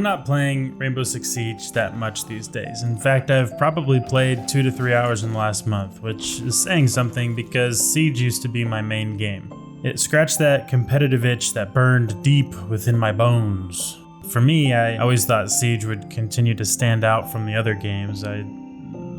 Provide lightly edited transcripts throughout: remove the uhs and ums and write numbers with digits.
I'm not playing Rainbow Six Siege that much these days. In fact, I've probably played 2 to 3 hours in the last month, which is saying something because Siege used to be my main game. It scratched that competitive itch that burned deep within my bones. For me, I always thought Siege would continue to stand out from the other games. I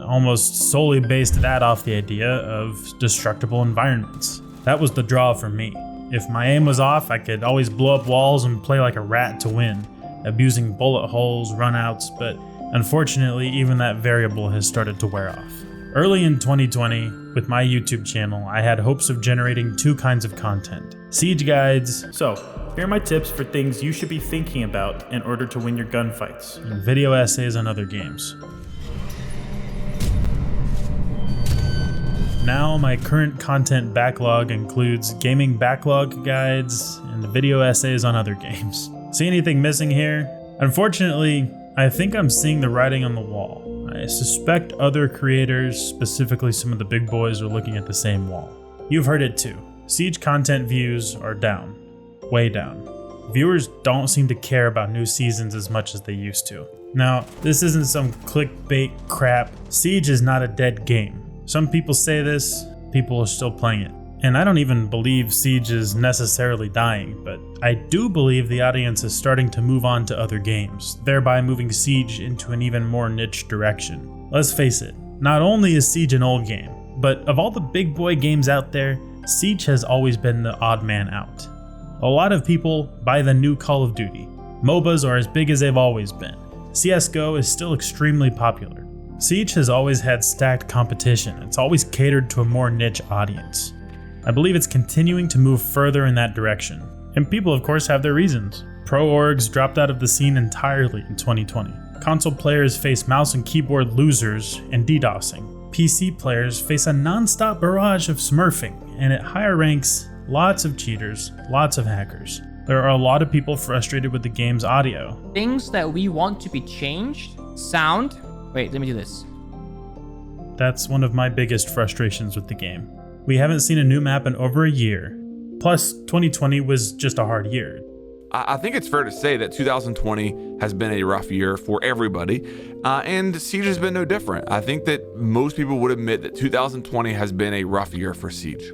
almost solely based that off the idea of destructible environments. That was the draw for me. If my aim was off, I could always blow up walls and play like a rat to win, abusing bullet holes, runouts, but unfortunately even that variable has started to wear off. Early in 2020, with my YouTube channel, I had hopes of generating 2 kinds of content: Siege guides. So, here are my tips for things you should be thinking about in order to win your gunfights, and video essays on other games. Now, my current content backlog includes gaming backlog guides and video essays on other games. See anything missing here? Unfortunately, I think I'm seeing the writing on the wall. I suspect other creators, specifically some of the big boys, are looking at the same wall. You've heard it too. Siege content views are down. Way down. Viewers don't seem to care about new seasons as much as they used to. Now, this isn't some clickbait crap. Siege is not a dead game. Some people say this, people are still playing it. And I don't even believe Siege is necessarily dying, but I do believe the audience is starting to move on to other games, thereby moving Siege into an even more niche direction. Let's face it, not only is Siege an old game, but of all the big boy games out there, Siege has always been the odd man out. A lot of people buy the new Call of Duty. MOBAs are as big as they've always been. CSGO is still extremely popular. Siege has always had stacked competition. It's always catered to a more niche audience. I believe it's continuing to move further in that direction. And people, of course, have their reasons. Pro orgs dropped out of the scene entirely in 2020. Console players face mouse and keyboard losers and DDoSing. PC players face a non-stop barrage of smurfing, and at higher ranks, lots of cheaters, lots of hackers. There are a lot of people frustrated with the game's audio. Things that we want to be changed, sound. Wait, let me do this. That's one of my biggest frustrations with the game. We haven't seen a new map in over a year. Plus, 2020 was just a hard year. I think it's fair to say that 2020 has been a rough year for everybody, and Siege has been no different. I think that most people would admit that 2020 has been a rough year for Siege.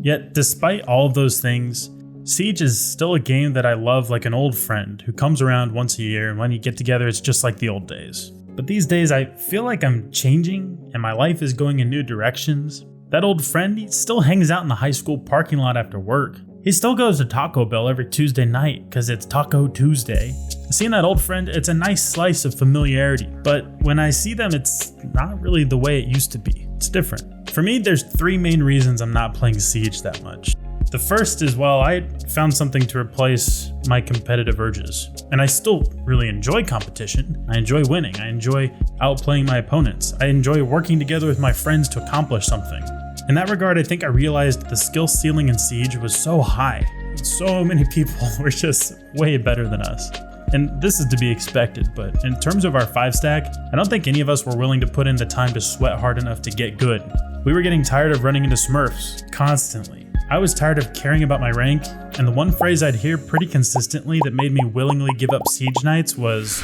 Yet, despite all of those things, Siege is still a game that I love like an old friend who comes around once a year, and when you get together it's just like the old days. But these days I feel like I'm changing and my life is going in new directions. That old friend, he still hangs out in the high school parking lot after work. He still goes to Taco Bell every Tuesday night because it's Taco Tuesday. Seeing that old friend, it's a nice slice of familiarity, but when I see them, it's not really the way it used to be. It's different. For me, there's 3 main reasons I'm not playing Siege that much. The first is, well, I found something to replace my competitive urges. And I still really enjoy competition. I enjoy winning. I enjoy outplaying my opponents. I enjoy working together with my friends to accomplish something. In that regard, I think I realized the skill ceiling in Siege was so high. So many people were just way better than us. And this is to be expected, but in terms of our 5-stack, I don't think any of us were willing to put in the time to sweat hard enough to get good. We were getting tired of running into smurfs constantly. I was tired of caring about my rank, and the one phrase I'd hear pretty consistently that made me willingly give up Siege nights was,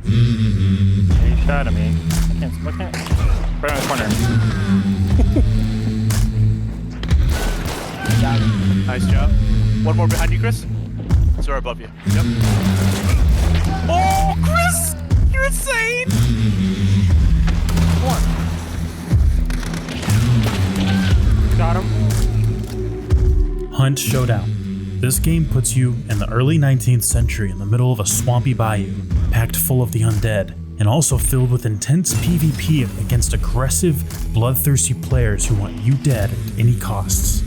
He shot at me. I can't. Right on the corner. Nice job. One more behind you, Chris. Sorry, above you. Yep. Oh, Chris! You're insane! Come on. Got him. Hunt Showdown. This game puts you in the early 19th century in the middle of a swampy bayou, packed full of the undead, and also filled with intense PvP against aggressive, bloodthirsty players who want you dead at any costs.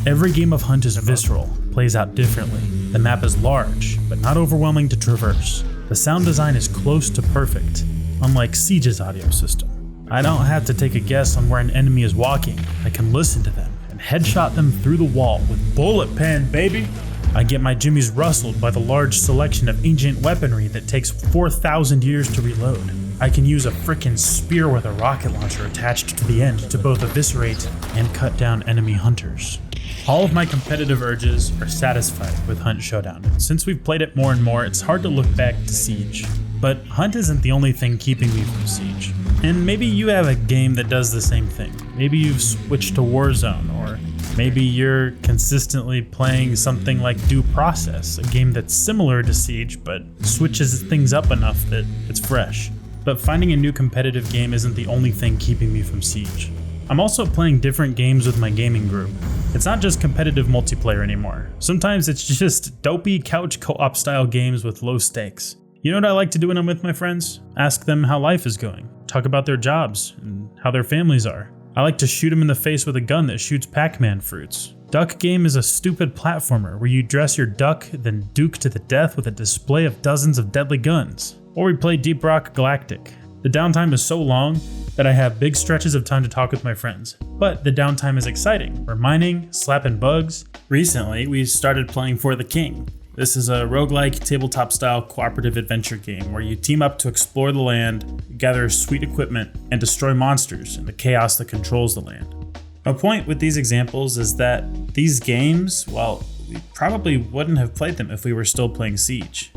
Every game of Hunt is visceral, plays out differently. The map is large, but not overwhelming to traverse. The sound design is close to perfect, unlike Siege's audio system. I don't have to take a guess on where an enemy is walking. I can listen to them and headshot them through the wall with bullet pen, baby! I get my jimmies rustled by the large selection of ancient weaponry that takes 4,000 years to reload. I can use a frickin' spear with a rocket launcher attached to the end to both eviscerate and cut down enemy hunters. All of my competitive urges are satisfied with Hunt Showdown. Since we've played it more and more, it's hard to look back to Siege. But Hunt isn't the only thing keeping me from Siege. And maybe you have a game that does the same thing. Maybe you've switched to Warzone, or maybe you're consistently playing something like Due Process, a game that's similar to Siege but switches things up enough that it's fresh. But finding a new competitive game isn't the only thing keeping me from Siege. I'm also playing different games with my gaming group. It's not just competitive multiplayer anymore. Sometimes it's just dopey couch co-op style games with low stakes. You know what I like to do when I'm with my friends? Ask them how life is going, talk about their jobs and how their families are. I like to shoot them in the face with a gun that shoots Pac-Man fruits. Duck Game is a stupid platformer where you dress your duck, then duke to the death with a display of dozens of deadly guns. Or we play Deep Rock Galactic. The downtime is so long that I have big stretches of time to talk with my friends. But the downtime is exciting. We're mining, slapping bugs. Recently, we started playing For the King. This is a roguelike, tabletop-style cooperative adventure game where you team up to explore the land, gather sweet equipment, and destroy monsters and the chaos that controls the land. My point with these examples is that these games, well, we probably wouldn't have played them if we were still playing Siege.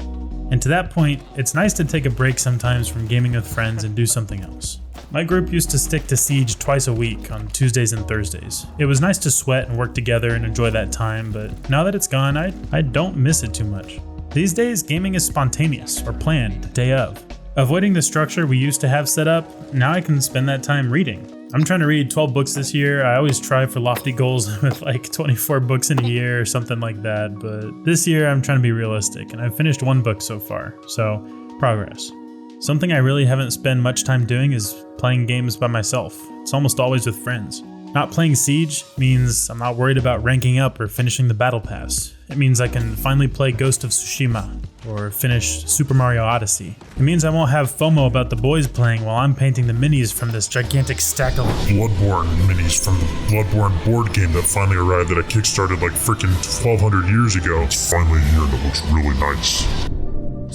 And to that point, it's nice to take a break sometimes from gaming with friends and do something else. My group used to stick to Siege twice a week on Tuesdays and Thursdays. It was nice to sweat and work together and enjoy that time, but now that it's gone, I don't miss it too much. These days, gaming is spontaneous or planned the day of. Avoiding the structure we used to have set up, now I can spend that time reading. I'm trying to read 12 books this year. I always try for lofty goals with like 24 books in a year or something like that, but this year I'm trying to be realistic and I've finished one book so far, so progress. Something I really haven't spent much time doing is playing games by myself. It's almost always with friends. Not playing Siege means I'm not worried about ranking up or finishing the battle pass. It means I can finally play Ghost of Tsushima or finish Super Mario Odyssey. It means I won't have FOMO about the boys playing while I'm painting the minis from this gigantic stack of Bloodborne minis from the Bloodborne board game that finally arrived that I kickstarted like freaking 1200 years ago. It's finally here and it looks really nice.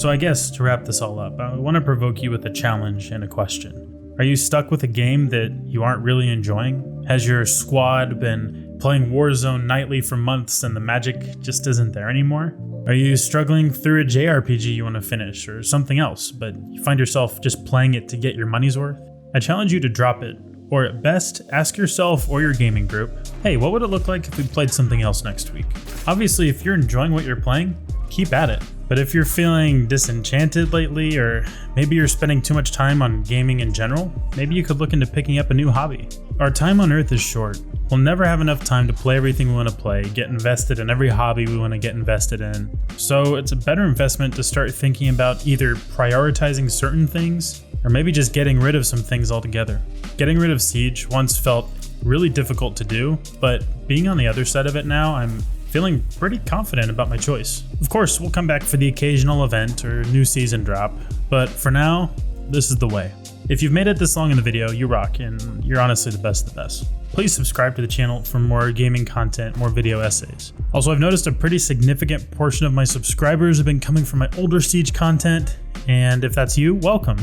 So I guess to wrap this all up, I want to provoke you with a challenge and a question. Are you stuck with a game that you aren't really enjoying? Has your squad been playing Warzone nightly for months and the magic just isn't there anymore? Are you struggling through a JRPG you want to finish or something else, but you find yourself just playing it to get your money's worth? I challenge you to drop it, or at best, ask yourself or your gaming group, hey, what would it look like if we played something else next week? Obviously, if you're enjoying what you're playing, keep at it. But if you're feeling disenchanted lately, or maybe you're spending too much time on gaming in general, maybe you could look into picking up a new hobby. Our time on Earth is short. We'll never have enough time to play everything we want to play, get invested in every hobby we want to get invested in. So it's a better investment to start thinking about either prioritizing certain things, or maybe just getting rid of some things altogether. Getting rid of Siege once felt really difficult to do, but being on the other side of it now, I'm feeling pretty confident about my choice. Of course, we'll come back for the occasional event or new season drop, but for now, this is the way. If you've made it this long in the video, you rock, and you're honestly the best of the best. Please subscribe to the channel for more gaming content, more video essays. Also, I've noticed a pretty significant portion of my subscribers have been coming from my older Siege content, and if that's you, welcome.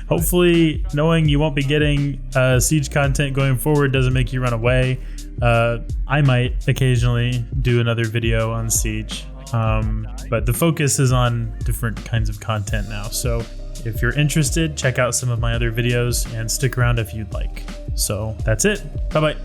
Hopefully, knowing you won't be getting Siege content going forward doesn't make you run away. I might occasionally do another video on Siege, but the focus is on different kinds of content now. So if you're interested, check out some of my other videos and stick around if you'd like. So that's it. Bye-bye.